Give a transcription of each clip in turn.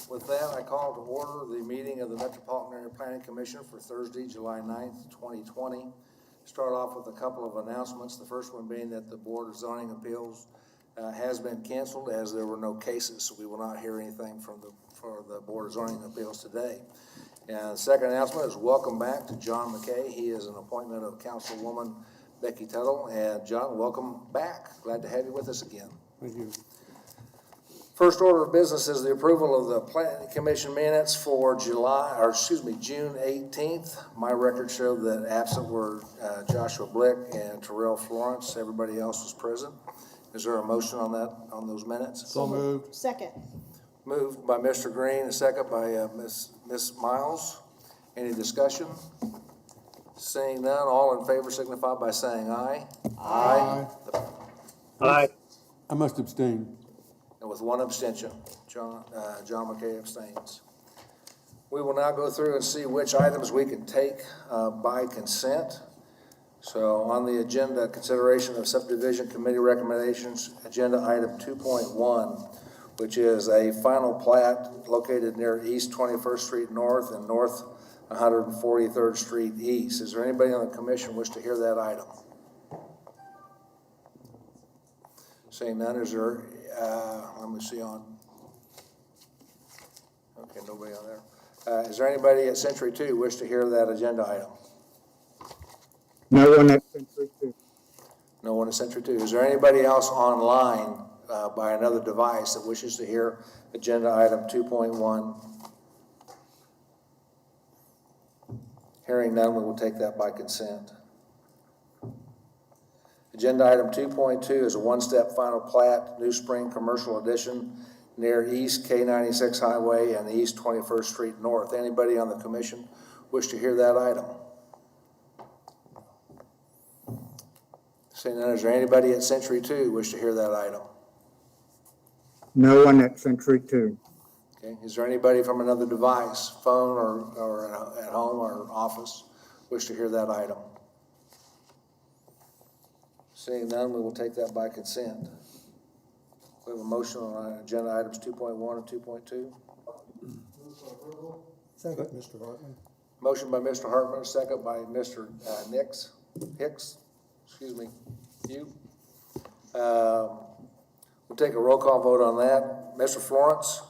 With that, I call to order the meeting of the Metropolitan Area Planning Commission for Thursday, July 9th, 2020. Start off with a couple of announcements. The first one being that the Board of Zoning Appeals has been canceled as there were no cases, so we will not hear anything for the Board of Zoning Appeals today. And the second announcement is welcome back to John McKay. He is an appointment of Councilwoman Becky Tuttle. And John, welcome back. Glad to have you with us again. Thank you. First order of business is the approval of the Planning Commission minutes for June 18th. My records show that absent were Joshua Blick and Terrell Florence. Everybody else was present. Is there a motion on that, on those minutes? So moved. Second. Moved by Mr. Green, a second by Ms. Miles. Any discussion? Seeing none, all in favor signify by saying aye. Aye. Aye. I must abstain. And with one abstention, John McKay abstains. We will now go through and see which items we can take by consent. So on the agenda, consideration of subdivision committee recommendations, agenda item 2.1, which is a final plat located near East 21st Street North and North 143rd Street East. Is there anybody on the commission wish to hear that item? Seeing none, is there, let me see on, okay, nobody on there. Is there anybody at Century 2 wish to hear that agenda item? No one at Century 2. No one at Century 2. Is there anybody else online by another device that wishes to hear agenda item 2.1? Hearing none, we will take that by consent. Agenda item 2.2 is a one-step final plat, New Spring Commercial Edition, near East K96 Highway and East 21st Street North. Anybody on the commission wish to hear that item? Seeing none, is there anybody at Century 2 wish to hear that item? No one at Century 2. Okay. Is there anybody from another device, phone or at home or office, wish to hear that item? Seeing none, we will take that by consent. We have a motion on agenda items 2.1 and 2.2. Second, Mr. Hartman. Motion by Mr. Hartman, second by Mr. Hicks. Excuse me, you. We'll take a roll call vote on that. Mr. Florence?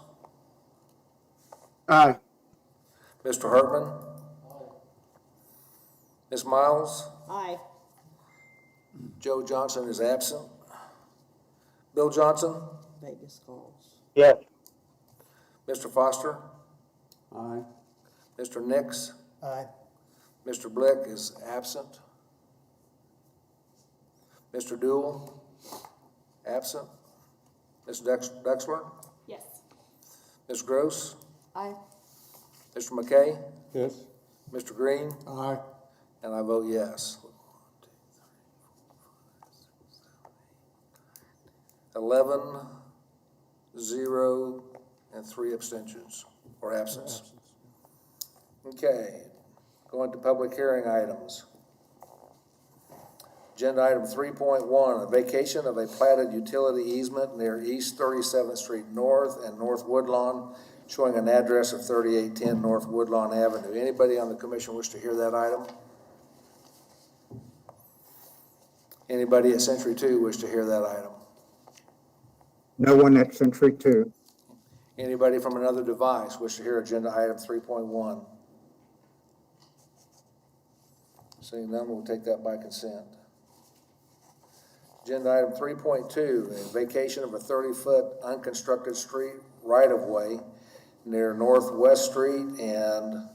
Aye. Mr. Hartman? Aye. Ms. Miles? Aye. Joe Johnson is absent. Bill Johnson? Vegas calls. Yes. Mr. Foster? Aye. Mr. Nix? Aye. Mr. Blick is absent. Mr. Dool? Absent. Ms. Dexler? Yes. Ms. Gross? Aye. Mr. McKay? Yes. Mr. Green? Aye. And I vote yes. 11, 0, and 3 abstentions or absence. Okay, going to public hearing items. Agenda item 3.1, a vacation of a platted utility easement near East 37th Street North and North Woodlawn, showing an address of 3810 North Woodlawn Avenue. Anybody on the commission wish to hear that item? Anybody at Century 2 wish to hear that item? No one at Century 2. Anybody from another device wish to hear agenda item 3.1? Seeing none, we'll take that by consent. Agenda item 3.2, a vacation of a 30-foot unconstructed street right-of-way near Northwest Street and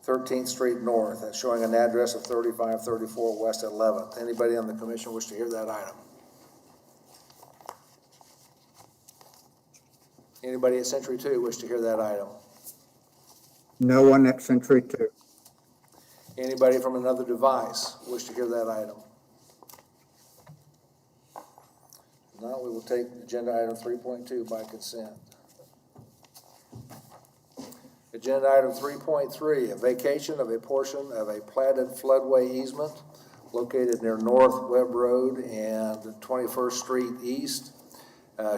13th Street North. That's showing an address of 3534 West 11th. Anybody on the commission wish to hear that item? Anybody at Century 2 wish to hear that item? No one at Century 2. Anybody from another device wish to hear that item? Now we will take agenda item 3.2 by consent. Agenda item 3.3, a vacation of a portion of a platted floodway easement located near North Webb Road and 21st Street East.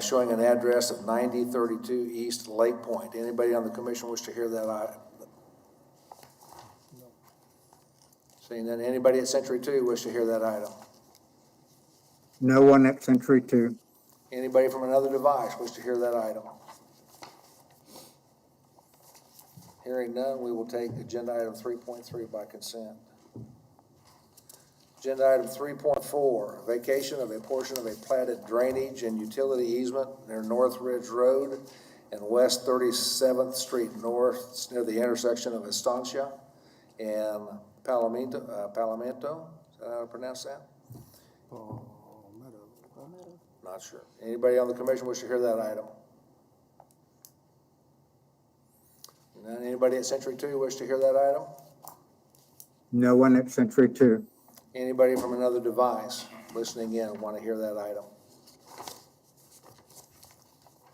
showing an address of 9032 East Lake Point. Anybody on the commission wish to hear that item? Seeing none, anybody at Century 2 wish to hear that item? No one at Century 2. Anybody from another device wish to hear that item? Hearing none, we will take agenda item 3.3 by consent. Agenda item 3.4, vacation of a portion of a platted drainage and utility easement near North Ridge Road and West 37th Street North, near the intersection of Estancia and Palomito. Is that how to pronounce that? Not sure. Anybody on the commission wish to hear that item? None. Anybody at Century 2 wish to hear that item? No one at Century 2. Anybody from another device listening in want to hear that item?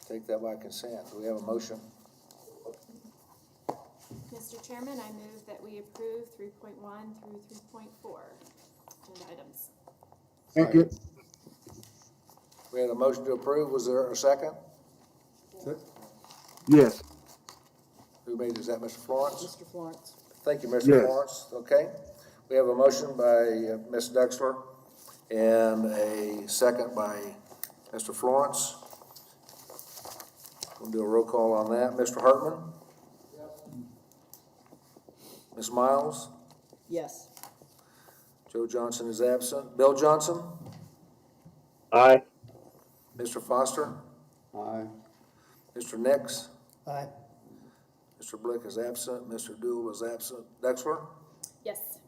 Take that by consent. Do we have a motion? Mr. Chairman, I move that we approve 3.1 through 3.4 agenda items. Thank you. We had a motion to approve. Was there a second? Yes. Who made it? Is that Mr. Florence? Mr. Florence. Thank you, Mr. Yes. Florence. Okay. We have a motion by Ms. Dexler and a second by Mr. Florence. We'll do a roll call on that. Mr. Hartman? Yes. Ms. Miles? Yes. Joe Johnson is absent. Bill Johnson? Aye. Mr. Foster? Aye. Mr. Nix? Aye. Mr. Blick is absent. Mr. Dool is absent. Dexler? Yes.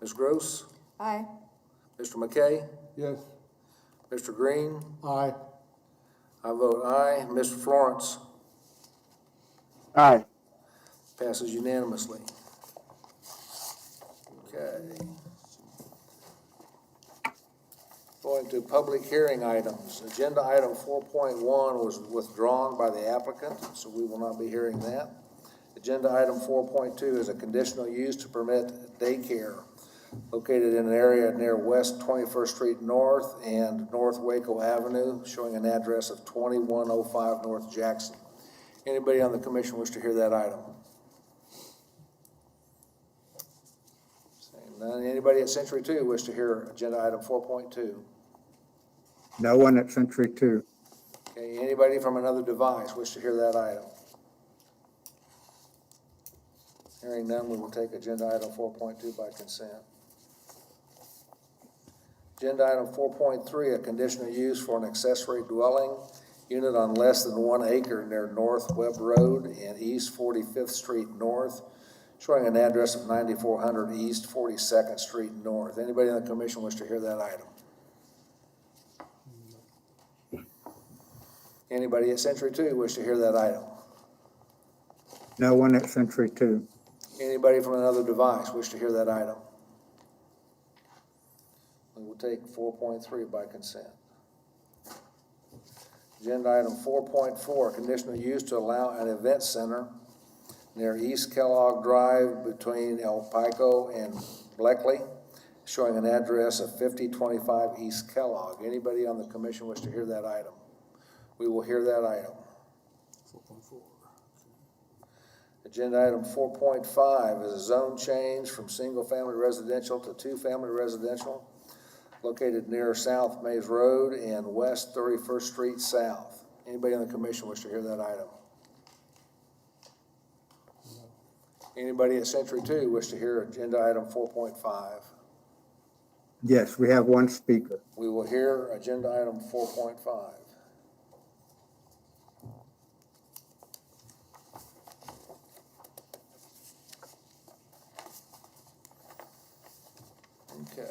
Ms. Gross? Aye. Mr. McKay? Yes. Mr. Green? Aye. I vote aye. Mr. Florence? Aye. Passes unanimously. Okay. Going to public hearing items. Agenda item 4.1 was withdrawn by the applicant, so we will not be hearing that. Agenda item 4.2 is a conditional use to permit daycare located in an area near West 21st Street North and North Waco Avenue, showing an address of 2105 North Jackson. Anybody on the commission wish to hear that item? Saying none. Anybody at Century 2 wish to hear agenda item 4.2? No one at Century 2. Okay, anybody from another device wish to hear that item? Hearing none, we will take agenda item 4.2 by consent. Agenda item 4.3, a conditional use for an accessory dwelling unit on less than 1 acre near North Webb Road and East 45th Street North, showing an address of 9400 East 42nd Street North. Anybody on the commission wish to hear that item? Anybody at Century 2 wish to hear that item? No one at Century 2. Anybody from another device wish to hear that item? We will take 4.3 by consent. Agenda item 4.4, conditional use to allow an event center near East Kellogg Drive between El Pico and Bleckley, showing an address of 5025 East Kellogg. Anybody on the commission wish to hear that item? We will hear that item. 4.4. Agenda item 4.5 is a zone change from single-family residential to two-family residential located near South Mays Road and West 31st Street South. Anybody on the commission wish to hear that item? Anybody at Century 2 wish to hear agenda item 4.5? Yes, we have one speaker. We will hear agenda item 4.5. Okay.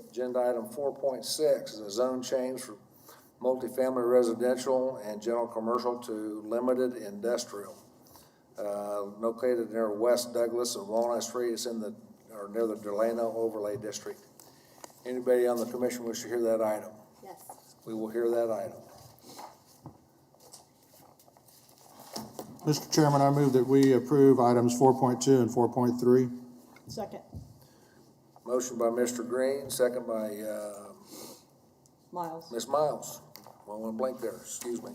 Agenda item 4.6 is a zone change from multifamily residential and general commercial to limited industrial. Located near West Douglas and Walnut Street. It's in near the Delano Overlay District. Anybody on the commission wish to hear that item? Yes. We will hear that item. Mr. Chairman, I move that we approve items 4.2 and 4.3. Second. Motion by Mr. Green, second by Miles. Ms. Miles. Well, one blank there, excuse me.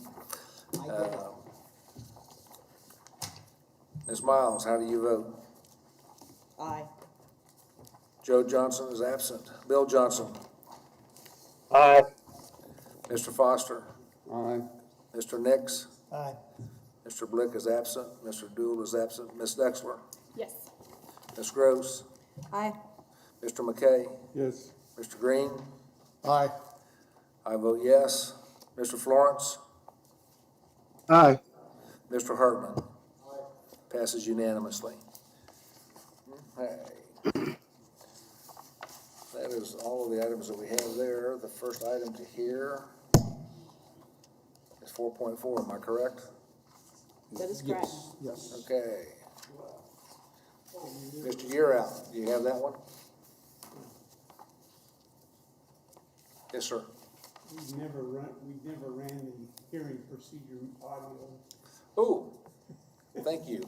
Ms. Miles, how do you vote? Aye. Joe Johnson is absent. Bill Johnson. Aye. Mr. Foster. Aye. Mr. Nix. Aye. Mr. Blick is absent. Mr. Dool is absent. Ms. Dexler. Yes. Ms. Gross. Aye. Mr. McKay. Yes. Mr. Green. Aye. I vote yes. Mr. Florence. Aye. Mr. Hartman. Passes unanimously. Okay. That is all of the items that we have there. The first item to hear is 4.4, am I correct? That is correct. Yes. Okay. Mr. Year Out, do you have that one? Yes, sir. We never ran the hearing procedure audio. Ooh, thank you.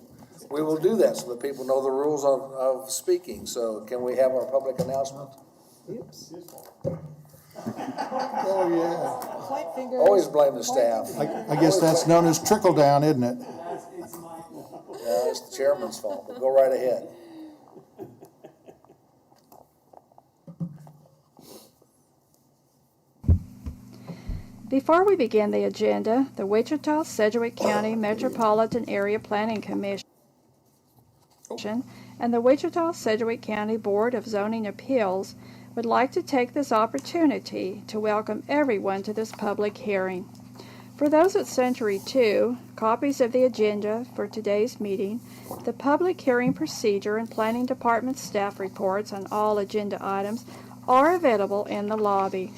We will do that so that people know the rules of speaking. So can we have our public announcement? Oops. Oh, yeah. Point finger. Always blame the staff. I guess that's known as trickle down, isn't it? Yeah, it's the chairman's fault, but go right ahead. Before we begin the agenda, the Wichita-Sedgwick County Metropolitan Area Planning Commission and the Wichita-Sedgwick County Board of Zoning Appeals would like to take this opportunity to welcome everyone to this public hearing. For those at Century 2, copies of the agenda for today's meeting, the public hearing procedure and Planning Department staff reports on all agenda items are available in the lobby.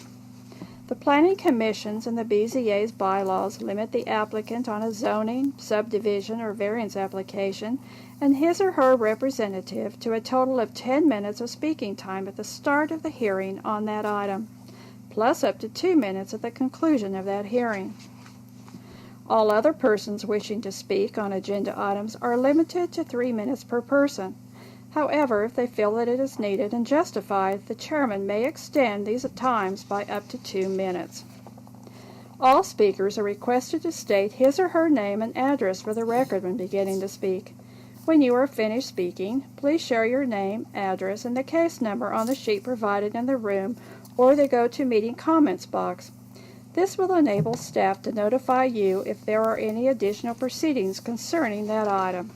The Planning Commission's and the BZA's bylaws limit the applicant on a zoning, subdivision, or variance application and his or her representative to a total of 10 minutes of speaking time at the start of the hearing on that item, plus up to 2 minutes at the conclusion of that hearing. All other persons wishing to speak on agenda items are limited to 3 minutes per person. However, if they feel that it is needed and justified, the chairman may extend these times by up to 2 minutes. All speakers are requested to state his or her name and address for the record when beginning to speak. When you are finished speaking, please share your name, address, and the case number on the sheet provided in the room or the GoToMeeting comments box. This will enable staff to notify you if there are any additional proceedings concerning that item.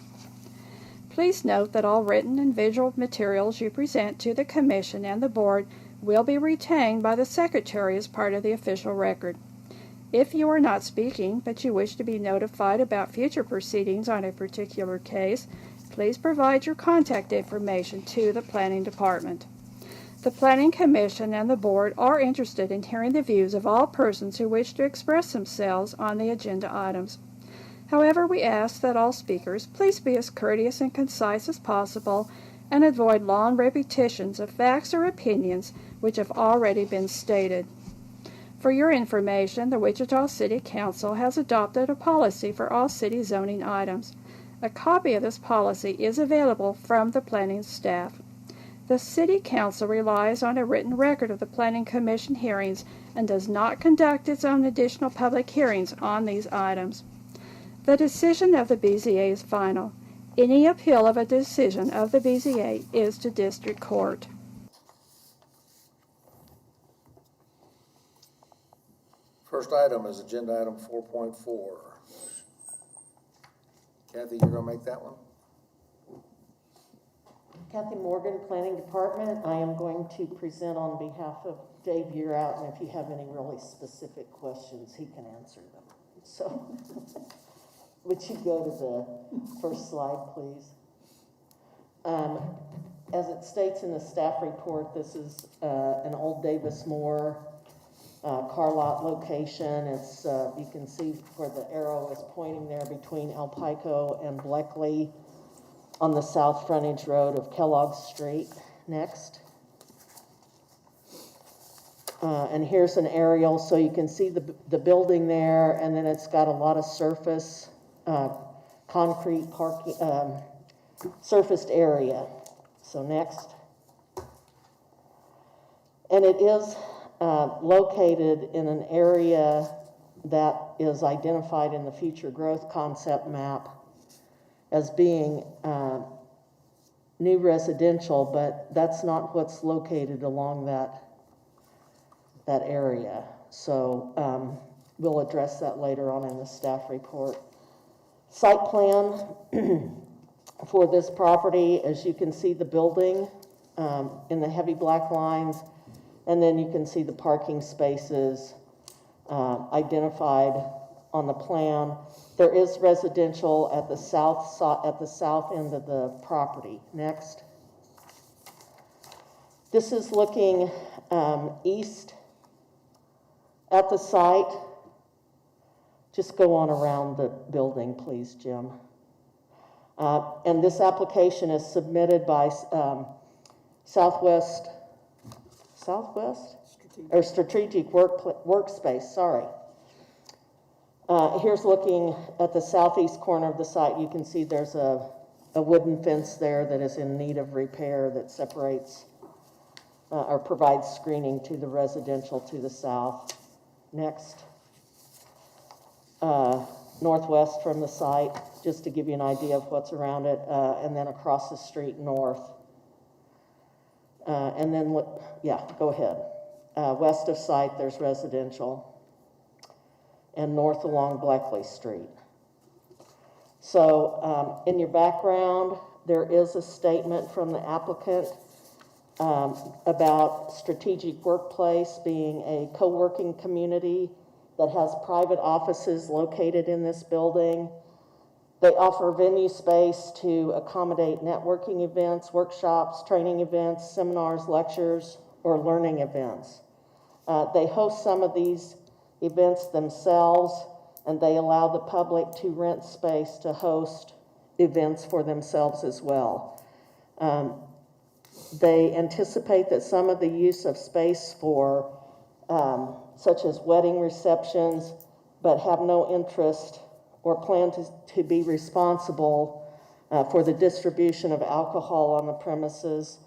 Please note that all written and visual materials you present to the Commission and the Board will be retained by the Secretary as part of the official record. If you are not speaking, but you wish to be notified about future proceedings on a particular case, please provide your contact information to the Planning Department. The Planning Commission and the Board are interested in hearing the views of all persons who wish to express themselves on the agenda items. However, we ask that all speakers please be as courteous and concise as possible and avoid long repetitions of facts or opinions which have already been stated. For your information, the Wichita City Council has adopted a policy for all city zoning items. A copy of this policy is available from the planning staff. The City Council relies on a written record of the Planning Commission hearings and does not conduct its own additional public hearings on these items. The decision of the BZA is final. Any appeal of a decision of the BZA is to district court. First item is agenda item 4.4. Kathy, you're gonna make that one? Kathy Morgan, Planning Department. I am going to present on behalf of Dave Yearout, and if you have any really specific questions, he can answer them. So, would you go to the first slide, please? As it states in the staff report, this is an old Davis Moore car lot location. It's you can see where the arrow is pointing there between El Pico and Bleckley on the south frontage road of Kellogg Street. Next. And here's an aerial, so you can see the building there, and then it's got a lot of surface, concrete parking, surfaced area. So next. And it is located in an area that is identified in the future growth concept map as being new residential, but that's not what's located along that area. So we'll address that later on in the staff report. Site plan for this property, as you can see the building in the heavy black lines, and then you can see the parking spaces identified on the plan. There is residential at the south end of the property. Next. This is looking east at the site. Just go on around the building, please, Jim. And this application is submitted by Strategic Workspace, sorry. Here's looking at the southeast corner of the site. You can see there's a wooden fence there that is in need of repair that separates or provides screening to the residential to the south. Next. Northwest from the site, just to give you an idea of what's around it, and then across the street north. And then, go ahead. West of site, there's residential, and north along Bleckley Street. So in your background, there is a statement from the applicant about Strategic Workplace being a co-working community that has private offices located in this building. They offer venue space to accommodate networking events, workshops, training events, seminars, lectures, or learning events. They host some of these events themselves, and they allow the public to rent space to host events for themselves as well. They anticipate that some of the use of space for such as wedding receptions, but have no interest or plan to be responsible for the distribution of alcohol on the premises.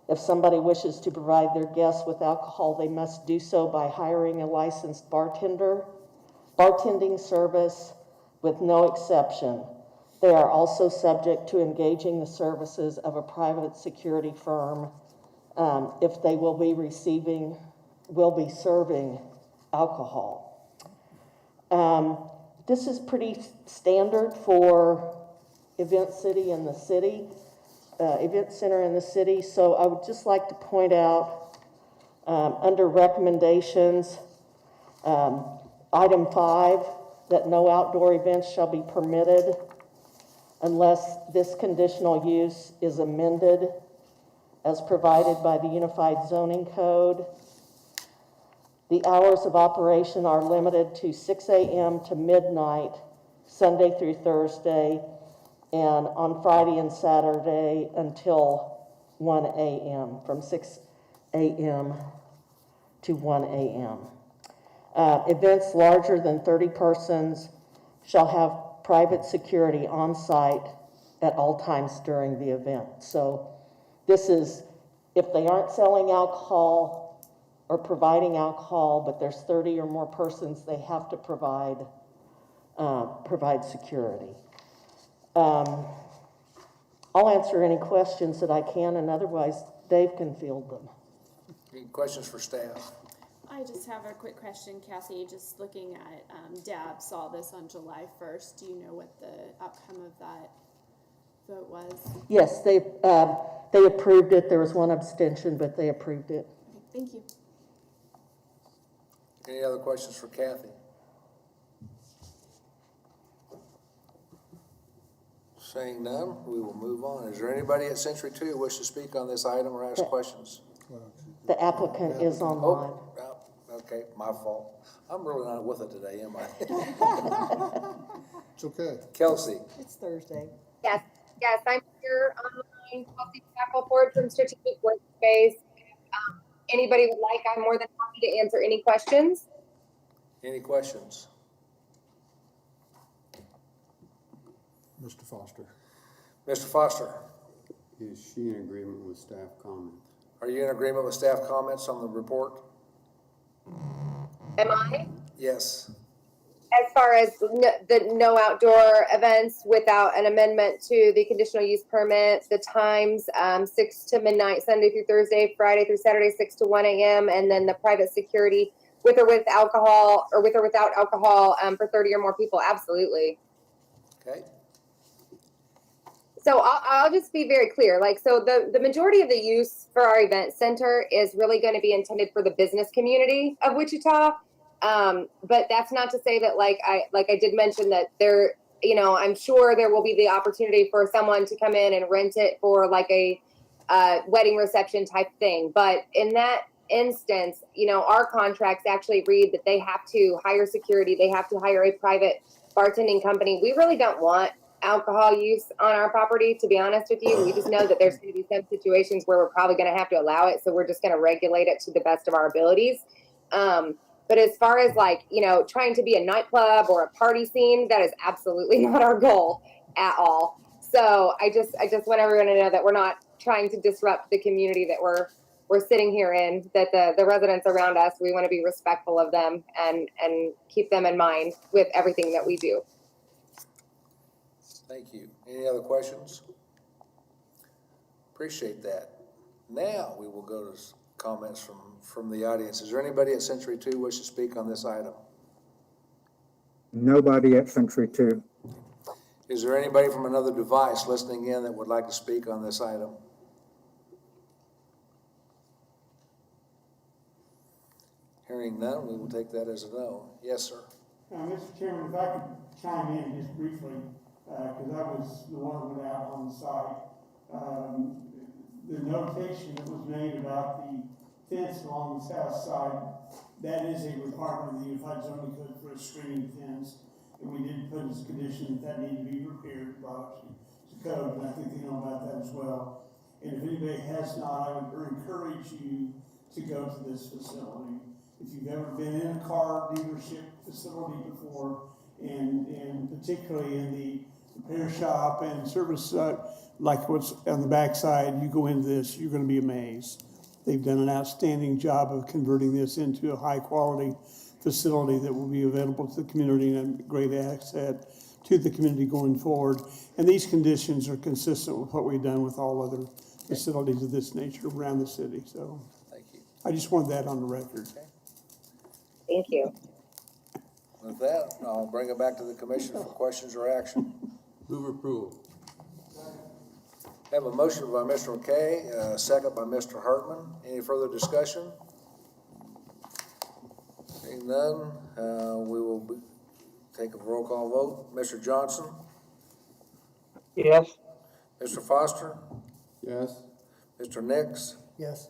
If somebody wishes to provide their guests with alcohol, they must do so by hiring a licensed bartending service with no exception. They are also subject to engaging the services of a private security firm if they will be serving alcohol. This is pretty standard for event center in the city. So I would just like to point out under recommendations, item 5, that no outdoor events shall be permitted unless this conditional use is amended as provided by the Unified Zoning Code. The hours of operation are limited to 6 a.m. to midnight, Sunday through Thursday, and on Friday and Saturday until 1 a.m., from 6 a.m. to 1 a.m. Events larger than 30 persons shall have private security on site at all times during the event. So this is, if they aren't selling alcohol or providing alcohol, but there's 30 or more persons, they have to provide security. I'll answer any questions that I can, and otherwise Dave can field them. Any questions for staff? I just have a quick question, Kathy. Just looking at DAB saw this on July 1st. Do you know what the outcome of that vote was? Yes, they approved it. There was one abstention, but they approved it. Okay, thank you. Any other questions for Kathy? Saying none, we will move on. Is there anybody at Century 2 who wishes to speak on this item or ask questions? The applicant is online. Oh, okay, my fault. I'm really not with it today, am I? It's okay. Kelsey, It's Thursday. Yes, I'm here online, Kelsey Shackelford from Strategic Workspace. Anybody would like, I'm more than happy to answer any questions. any questions? Mr. Foster. Mr. Foster, Is she in agreement with staff comments? are you in agreement with staff comments on the report? Am I? Yes. as far as the no outdoor events without an amendment to the conditional use permit, the times, 6 to midnight, Sunday through Thursday, Friday through Saturday, 6 to 1 a.m., and then the private security with or with alcohol, or with or without alcohol, for 30 or more people, absolutely. Okay, So I'll just be very clear. Like, so the majority of the use for our event center is really going to be intended for the business community of Wichita. But that's not to say that, like I did mention that there, you know, I'm sure there will be the opportunity for someone to come in and rent it for like a wedding reception type thing. But in that instance, you know, our contracts actually read that they have to hire security. They have to hire a private bartending company. We really don't want alcohol use on our property, to be honest with you. We just know that there's going to be some situations where we're probably going to have to allow it, so we're just going to regulate it to the best of our abilities. But as far as, like, you know, trying to be a nightclub or a party scene, that is absolutely not our goal at all. So I just want everyone to know that we're not trying to disrupt the community that we're sitting here in, that the residents around us, we want to be respectful of them and keep them in mind with everything that we do. thank you. Any other questions? Appreciate that. Now we will go to comments from the audience. Is there anybody at Century 2 wish to speak on this item? Nobody at Century 2. Is there anybody from another device listening in that would like to speak on this item? Hearing none, we will take that as a no. Yes, sir. Mr. Chairman, if I could chime in just briefly, because I was the one who went out on the site. The notation that was made about the fence along the south side, that is a requirement of the Unified Zoning Code for a screening fence. And we did put as a condition that needed to be repaired, brought up to code, and I think they know about that as well. And if anybody has not, I would encourage you to go to this facility. If you've ever been in a car dealership facility before, and particularly in the repair shop and service, like what's on the backside, you go into this, you're going to be amazed. They've done an outstanding job of converting this into a high-quality facility that will be available to the community and a great asset to the community going forward. And these conditions are consistent with what we've done with all other facilities of this nature around the city. So Thank you. I just wanted that on the record. Okay. Thank you. With that, I'll bring it back to the commission for questions or action. Move approval. Have a motion by Mr. McKay, a second by Mr. Hartman. Any further discussion? Seeing none, we will take a roll call vote. Mr. Johnson? Yes. Mr. Foster? Yes? Mr. Nix? Yes.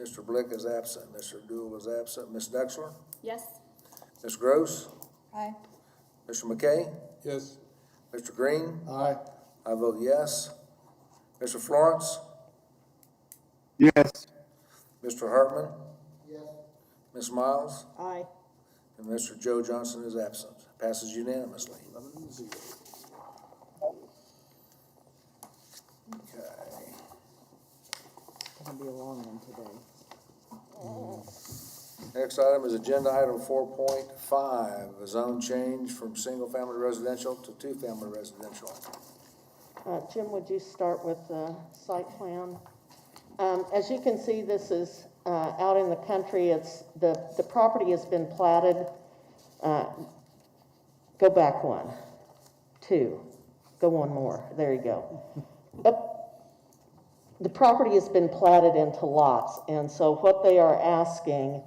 Mr. Blick is absent. Mr. Dool is absent. Ms. Dexler? Yes? Ms. Gross? Aye. Mr. McKay? Yes. Mr. Green? Aye. I vote yes. Mr. Florence? Yes. Mr. Hartman? Yes. Ms. Miles? Aye. And Mr. Joe Johnson is absent. Passes unanimously. Okay. It's gonna be a long one today. Next item is agenda item 4.5, a zone change from single-family residential to two-family residential. Jim, would you start with the site plan? As you can see, this is out in the country. It's the property has been platted. Go back one, two, go one more. There you go. The property has been platted into lots, and so what they are asking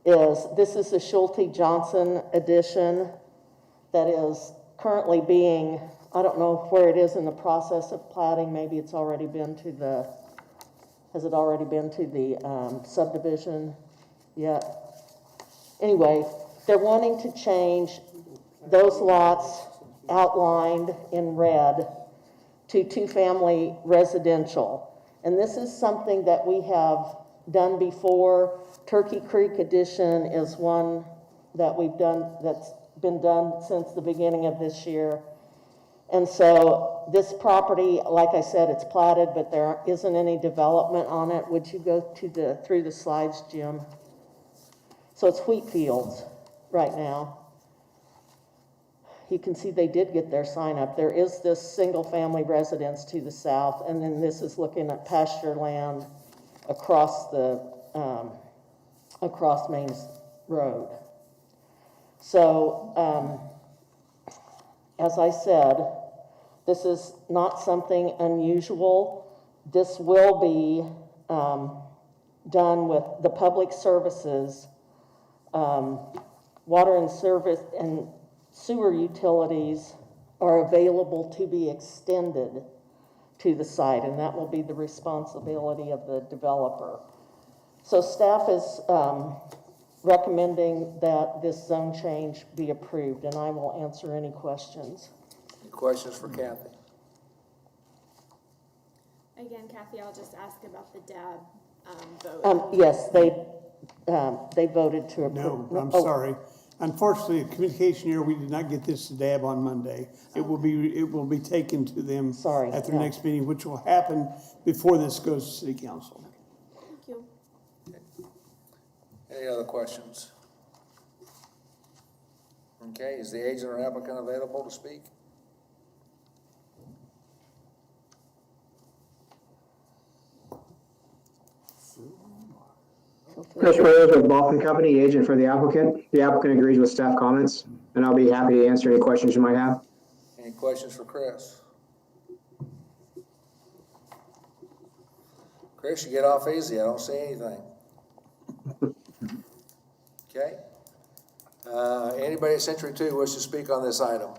is, this is the Schulte-Johnson addition that is currently being, I don't know where it is in the process of platting. Maybe it's already been to the, has it already been to the subdivision yet? Anyway, they're wanting to change those lots outlined in red to two-family residential. And this is something that we have done before. Turkey Creek addition is one that we've done, that's been done since the beginning of this year. And so this property, like I said, it's platted, but there isn't any development on it. Would you go to through the slides, Jim? So it's wheat fields right now. you can see they did get their sign up. There is this single-family residence to the south, and then this is looking at pasture land across the, across Main Road. So, as I said, this is not something unusual. This will be done with the public services, water and service and sewer utilities are available to be extended to the site, and that will be the responsibility of the developer. So staff is recommending that this zone change be approved, and I will answer any questions. Any questions for Kathy? Again, Kathy, I'll just ask about the DAB vote. Yes, they voted to approve. No, I'm sorry. Unfortunately, a communication error, we did not get this to DAB on Monday. It will be taken to them Sorry, at their yeah. next meeting, which will happen before this goes to city council. Thank you. Any other questions? Okay, is the agent or applicant available to speak? Chris Rose with Boston Company, agent for the applicant. The applicant agrees with staff comments, and I'll be happy to answer any questions you might have. Any questions for Chris? Chris, you get off easy. I don't see anything. Okay. Anybody at Century 2 wish to speak on this item?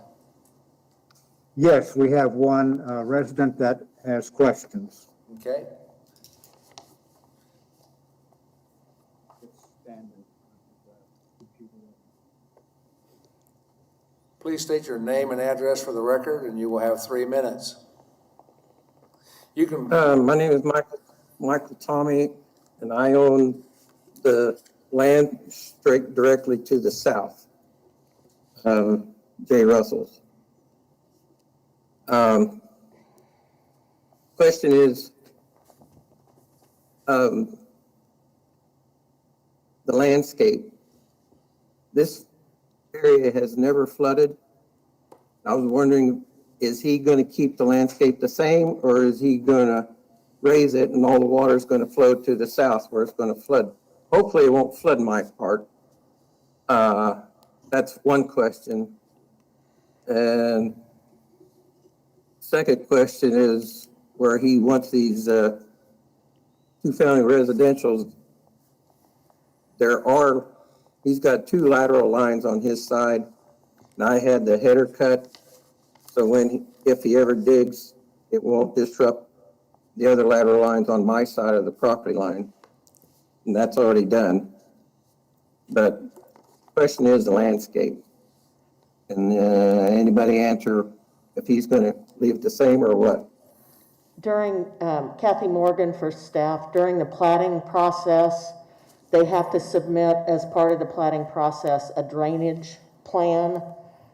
Yes, we have one resident that has questions. Okay. Please state your name and address for the record, and you will have 3 minutes. You can. My name is Michael Tommy, and I own the land straight directly to the south of J. Russell's. Question is, the landscape. This area has never flooded. I was wondering, is he going to keep the landscape the same, or is he going to raise it and all the water is going to flow to the south where it's going to flood? Hopefully it won't flood my part. That's one question. And second question is where he wants these two-family residentials. He's got 2 lateral lines on his side, and I had the header cut, so if he ever digs, it won't disrupt the other lateral lines on my side of the property line, and that's already done. But question is the landscape, and anybody answer if he's going to leave it the same or what? During, Kathy Morgan for staff, during the plating process, they have to submit as part of the plating process a drainage plan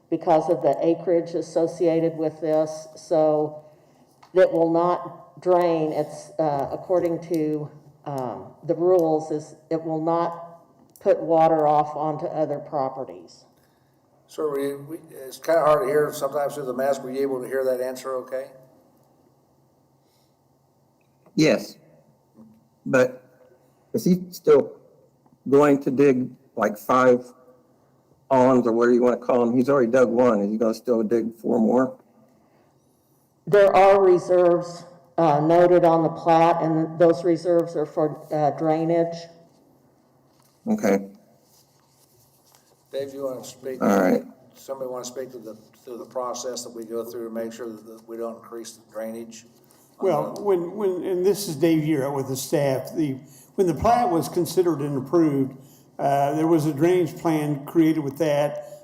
because of the acreage associated with this. So it will not drain. It's according to the rules, is it will not put water off onto other properties. Sir, it's kind of hard to hear sometimes through the mask. Were you able to hear that answer okay? Yes, but is he still going to dig like 5 awns or whatever you want to call them? He's already dug 1. Is he going to still dig 4 more? There are reserves noted on the plat, and those reserves are for drainage. Okay. Dave, you want to speak? All right. Somebody want to speak to the process that we go through to make sure that we don't increase the drainage? Well, and this is Dave Year with the staff, when the plat was considered and approved, there was a drainage plan created with that.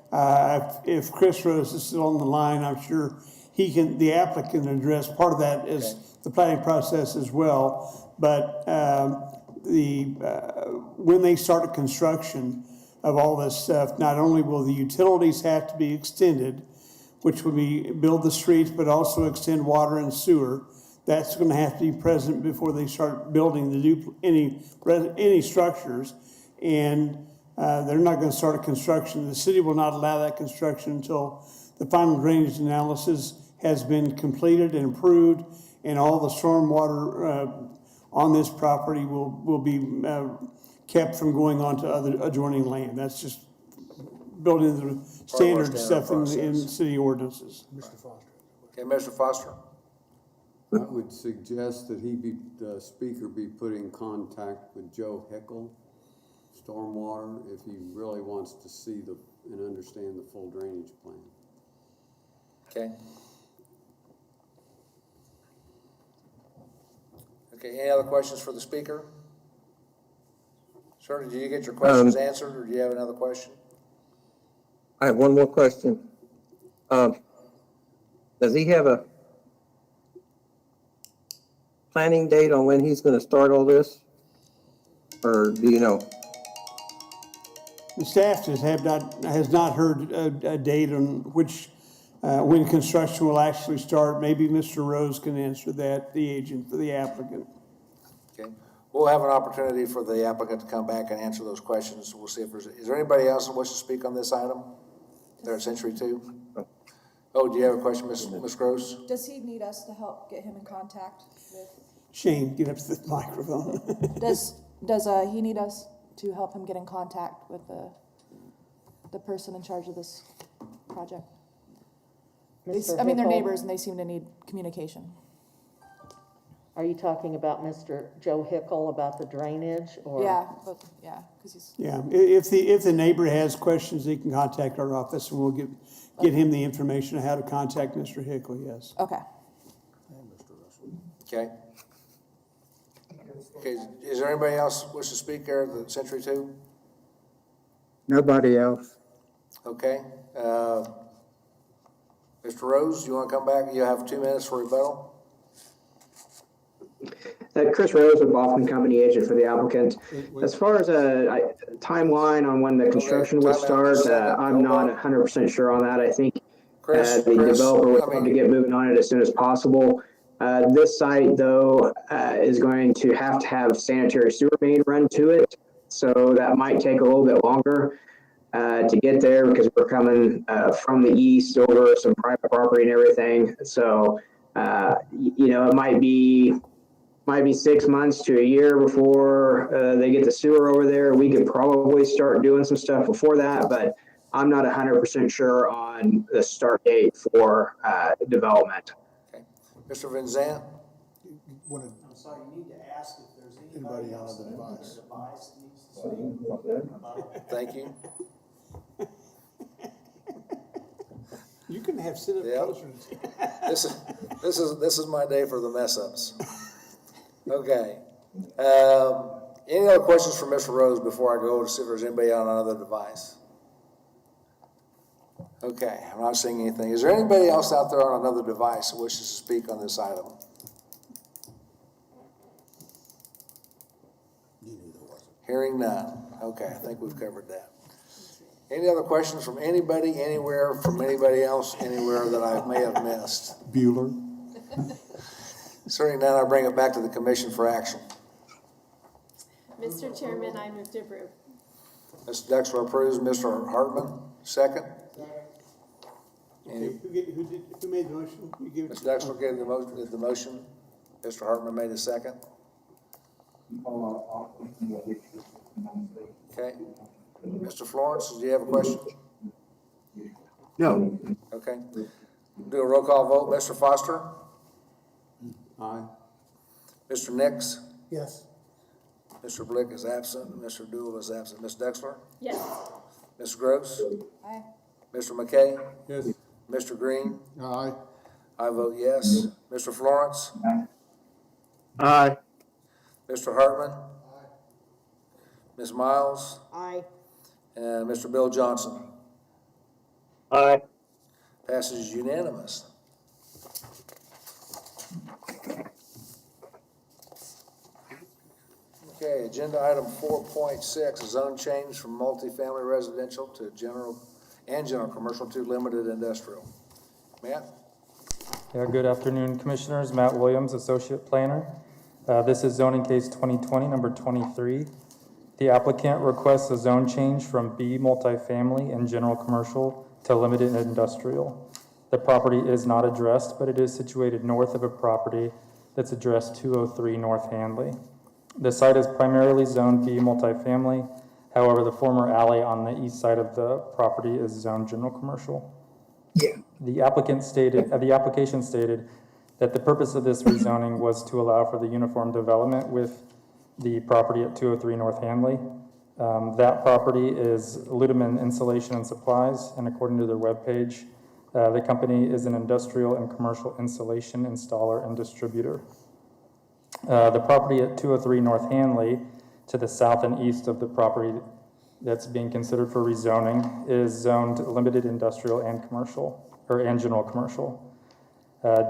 If Chris Rose is still on the line, I'm sure the applicant can address part of that is the planning process as well. But when they started construction of all this stuff, not only will the utilities have to be extended, which would be build the streets, but also extend water and sewer. That's going to have to be present before they start building any structures. And they're not going to start a construction. The city will not allow that construction until the final drainage analysis has been completed and approved, and all the stormwater on this property will be kept from going on to other adjoining land. That's just built into the standard stuff in city ordinances. Okay, Mr. Foster? I would suggest that the speaker be put in contact with Joe Hickle, Stormwater, if he really wants to see and understand the full drainage plan. Okay. Okay, any other questions for the speaker? Sir, did you get your questions answered, or do you have another question? I have one more question. Does he have a planning date on when he's gonna start all this? Or do you know? The staff has not heard a date on when construction will actually start. Maybe Mr. Rose can answer that, the agent, the applicant. Okay, we'll have an opportunity for the applicant to come back and answer those questions. We'll see if is there anybody else who wishes to speak on this item? There at Century 2? Oh, do you have a question, Ms. Gross? Does he need us to help get him in contact with? Shane, get up to the microphone. Does he need us to help him get in contact with the person in charge of this project? I mean, they're neighbors and they seem to need communication. Are you talking about Mr. Joe Hickle about the drainage, or? Yeah, because he's. Yeah, if the neighbor has questions, he can contact our office, and we'll get him the information on how to contact Mr. Hickle, yes. Okay. Okay. Okay, is there anybody else wish to speak there at the Century 2? Nobody else. Okay. Mr. Rose, you want to come back? You have 2 minutes for rebuttal. Chris Rose with Boston Company, agent for the applicant. As far as a timeline on when the construction will start, I'm not 100% sure on that. I think the developer would love to get moving on it as soon as possible. This site, though, is going to have sanitary sewer main run to it, so that might take a little bit longer to get there because we're coming from the east over some private property and everything. So, it might be 6 months to a year before they get the sewer over there. We could probably start doing some stuff before that, but I'm not 100% sure on the start date for development. Okay. Mr. Van Zandt? I'm sorry, you need to ask if there's anybody else on the device that needs to speak. Thank you. You can have sit up closer. This is my day for the mess ups. Okay. Any other questions for Mr. Rose before I go to see if there's anybody on another device? Okay, I'm not seeing anything. Is there anybody else out there on another device who wishes to speak on this item? Hearing none. Okay, I think we've covered that. Any other questions from anybody, anywhere, from anybody else, anywhere that I may have missed? Bueller? Certainly none, I bring it back to the commission for action. Mr. Chairman, I move to approve. Mr. Dexler approves. Mr. Hartman, second. Okay, who made the motion? Mr. Dexler gave the motion. Mr. Hartman made a second. Okay. Mr. Florence, do you have a question? No. Okay. Do a roll call vote. Mr. Foster? Aye. Mr. Nix? Yes. Mr. Blick is absent. Mr. Dool is absent. Ms. Dexler? Yes. Ms. Gross? Aye. Mr. McKay? Yes. Mr. Green? Aye. I vote yes. Mr. Florence? Aye. Mr. Hartman? Ms. Miles? Aye. And Mr. Bill Johnson? Aye. Passes unanimous. Okay, agenda item 4.6, zone change from multifamily residential to general commercial to limited industrial. Matt? Yeah, good afternoon, Commissioners. Matt Williams, Associate Planner. This is zoning case 2020, number 23. The applicant requests a zone change from B multifamily and general commercial to limited industrial. The property is not addressed, but it is situated north of a property that's addressed 203 North Handley. The site is primarily zoned B multifamily. However, the former alley on the east side of the property is zoned general commercial. Yeah. The application stated that the purpose of this rezoning was to allow for the uniform development with the property at 203 North Handley. That property is Ludeman Insulation and Supplies, and according to their webpage, the company is an industrial and commercial insulation installer and distributor. The property at 203 North Handley, to the south and east of the property that's being considered for rezoning, is zoned limited industrial and commercial, and general commercial.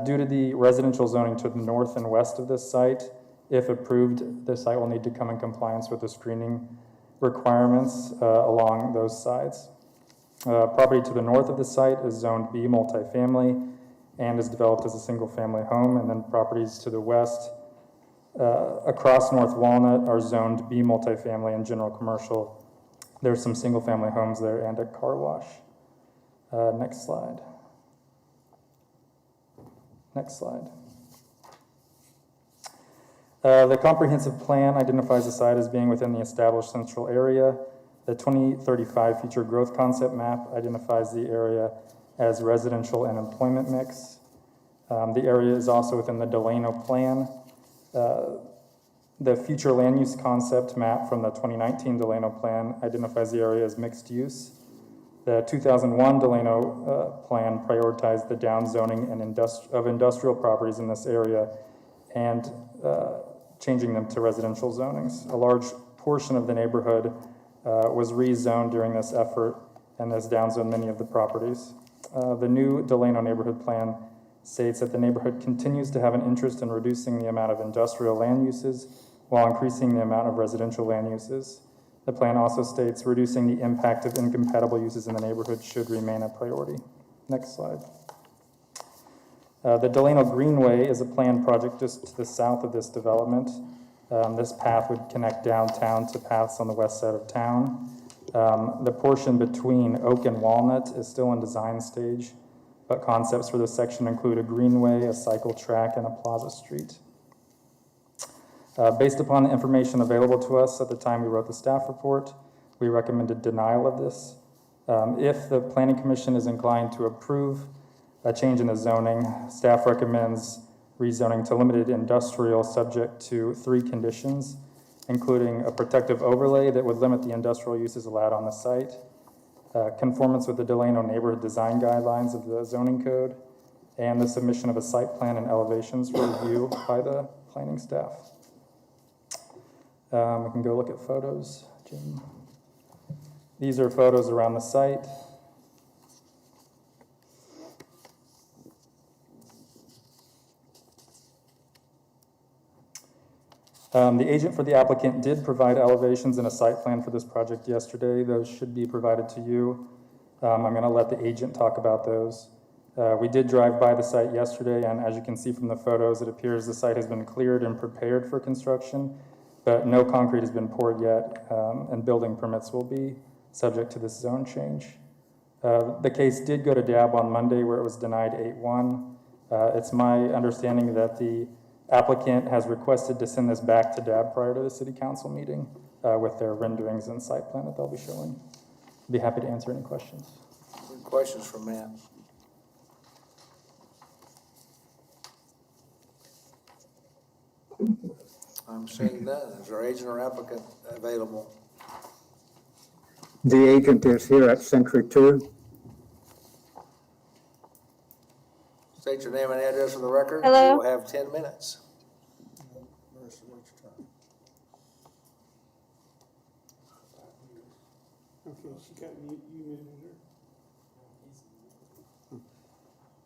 Due to the residential zoning to the north and west of this site, if approved, the site will need to come in compliance with the screening requirements along those sides. Property to the north of the site is zoned B multifamily and is developed as a single family home, and then properties to the west across North Walnut are zoned B multifamily and general commercial. There's some single family homes there and a car wash. Next slide. Next slide. The comprehensive plan identifies the site as being within the established central area. The 2035 future growth concept map identifies the area as residential and employment mix. The area is also within the Delano plan. The future land use concept map from the 2019 Delano plan identifies the area as mixed use. The 2001 Delano plan prioritized the downzoning and of industrial properties in this area and changing them to residential zonings. A large portion of the neighborhood was rezoned during this effort and has downzoned many of the properties. The new Delano neighborhood plan states that the neighborhood continues to have an interest in reducing the amount of industrial land uses while increasing the amount of residential land uses. The plan also states reducing the impact of incompatible uses in the neighborhood should remain a priority. Next slide. The Delano Greenway is a planned project just to the south of this development. This path would connect downtown to paths on the west side of town. The portion between Oak and Walnut is still in design stage, but concepts for this section include a greenway, a cycle track, and a plaza street. Based upon the information available to us at the time we wrote the staff report, we recommended denial of this. If the Planning Commission is inclined to approve a change in the zoning, staff recommends rezoning to limited industrial subject to 3 conditions, including a protective overlay that would limit the industrial uses allowed on the site, conformance with the Delano neighborhood design guidelines of the zoning code, and the submission of a site plan and elevations for review by the planning staff. We can go look at photos, Jim. These are photos around the site. The agent for the applicant did provide elevations and a site plan for this project yesterday. Those should be provided to you. I'm going to let the agent talk about those. We did drive by the site yesterday, and as you can see from the photos, it appears the site has been cleared and prepared for construction, but no concrete has been poured yet, and building permits will be subject to this zone change. The case did go to DAB on Monday, where it was denied 8-1. It's my understanding that the applicant has requested to send this back to DAB prior to the city council meeting with their renderings and site plan that they'll be showing. I'd be happy to answer any questions. Any questions from Matt? I'm seeing none. Is our agent or applicant available? The agent is here at Century 2. State your name and address for the record. Hello? You will have 10 minutes. Okay, she got you muted her.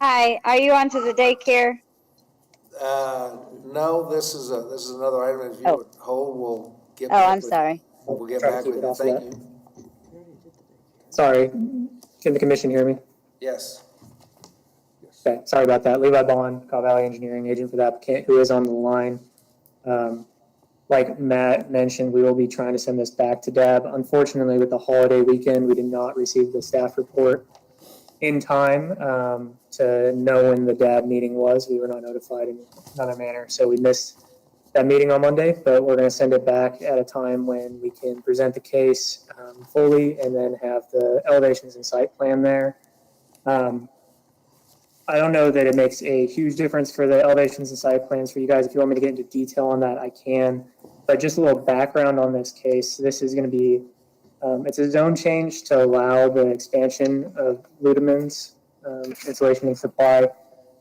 Hi, are you on to the daycare? No, this is another item. If you would hold, we'll get Oh, back I'm with sorry. We'll get back with you. Thank you. Sorry, can the commission hear me? Yes. Okay, sorry about that. Levi Bond, Cobb Valley Engineering, agent for the applicant, who is on the line. Like Matt mentioned, we will be trying to send this back to DAB. Unfortunately, with the holiday weekend, we did not receive the staff report. in time to know when the DAB meeting was. We were not notified in another manner, so we missed that meeting on Monday, but we're going to send it back at a time when we can present the case fully and then have the elevations and site plan there. I don't know that it makes a huge difference for the elevations and site plans for you guys. If you want me to get into detail on that, I can. But just a little background on this case. This is going to be, it's a zone change to allow the expansion of Ludeman's installation and supply.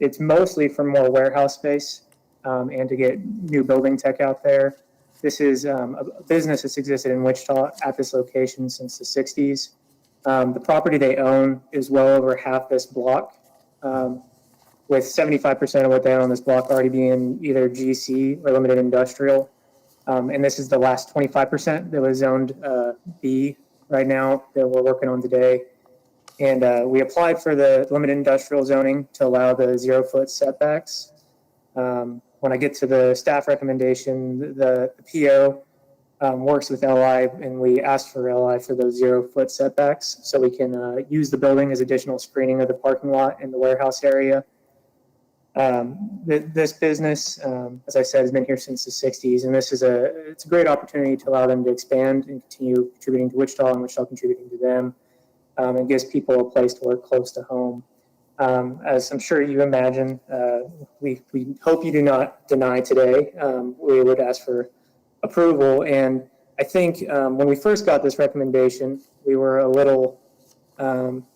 It's mostly for more warehouse space and to get new building tech out there. This is a business that's existed in Wichita at this location since the 60s. The property they own is well over half this block, with 75% of what they own on this block already being either GC or limited industrial. And this is the last 25% that was zoned B right now that we're working on today. And we applied for the limited industrial zoning to allow the 0-foot setbacks. When I get to the staff recommendation, the PO works with LI, and we asked for LI for those 0-foot setbacks so we can use the building as additional screening of the parking lot in the warehouse area. This business, as I said, has been here since the 60s, and this is it's a great opportunity to allow them to expand and continue contributing to Wichita and Wichita contributing to them. It gives people a place to work close to home. As I'm sure you imagine, we hope you do not deny today. We would ask for approval. And I think when we first got this recommendation, we were a little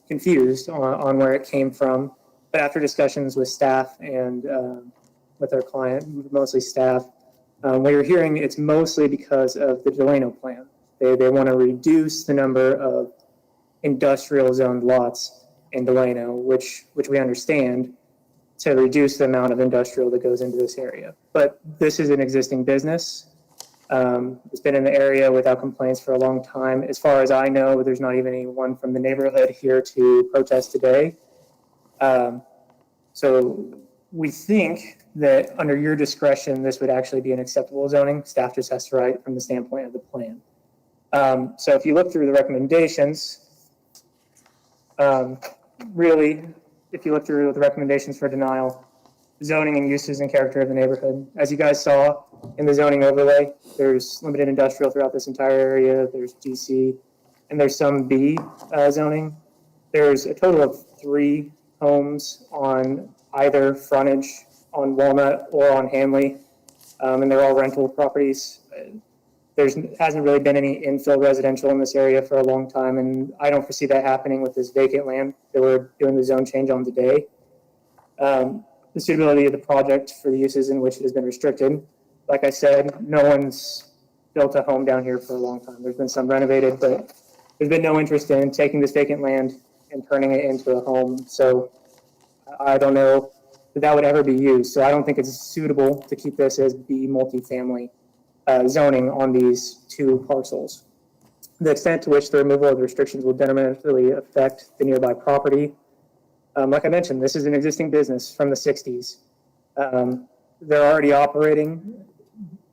confused on where it came from. But after discussions with staff and with our client, mostly staff, we were hearing it's mostly because of the Delano plan. They want to reduce the number of industrial zoned lots in Delano, which we understand, to reduce the amount of industrial that goes into this area. But this is an existing business. It's been in the area without complaints for a long time. As far as I know, there's not even anyone from the neighborhood here to protest today. So we think that under your discretion, this would actually be an acceptable zoning. Staff just has to write from the standpoint of the plan. So if you look through the recommendations, really, if you look through the recommendations for denial, zoning and uses and character of the neighborhood. As you guys saw in the zoning overlay, there's limited industrial throughout this entire area. There's GC, and there's some B zoning. There's a total of 3 homes on either frontage on Walnut or on Hanley, and they're all rental properties. There hasn't really been any infill residential in this area for a long time, and I don't foresee that happening with this vacant land that we're doing the zone change on today. The suitability of the project for the uses in which it has been restricted. Like I said, no one's built a home down here for a long time. There's been some renovated, but there's been no interest in taking this vacant land and turning it into a home. So I don't know that that would ever be used. So I don't think it's suitable to keep this as B multifamily zoning on these 2 parcels. The extent to which the removal of the restrictions will detrimentally affect the nearby property. Like I mentioned, this is an existing business from the 60s. They're already operating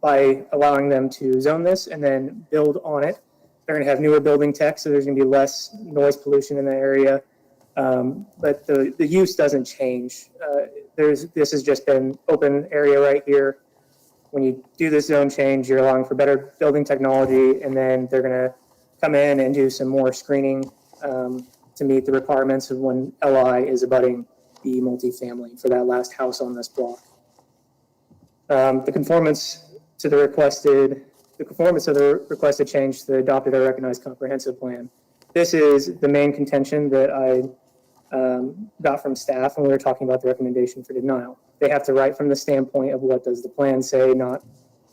by allowing them to zone this and then build on it. They're going to have newer building tech, so there's going to be less noise pollution in the area. But the use doesn't change. This has just been open area right here. When you do this zone change, you're allowing for better building technology, and then they're going to come in and do some more screening to meet the requirements of when LI is abutting the multifamily for that last house on this block. The conformance of the requested change to the adopted or recognized comprehensive plan. This is the main contention that I got from staff when we were talking about the recommendation for denial. They have to write from the standpoint of what does the plan say, not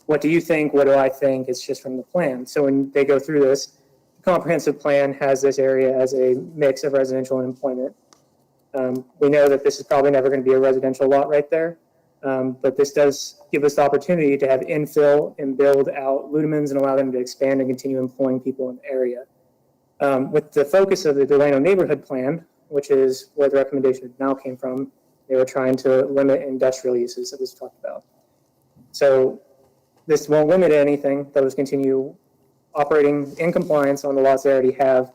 what do you think, what do I think, it's just from the plan. So when they go through this, the comprehensive plan has this area as a mix of residential and employment. We know that this is probably never going to be a residential lot right there, but this does give us the opportunity to have infill and build out Ludemans and allow them to expand and continue employing people in the area. With the focus of the Delano neighborhood plan, which is where the recommendation now came from, they were trying to limit industrial uses that was talked about. So this won't limit anything. They'll just continue operating in compliance on the lots they already have.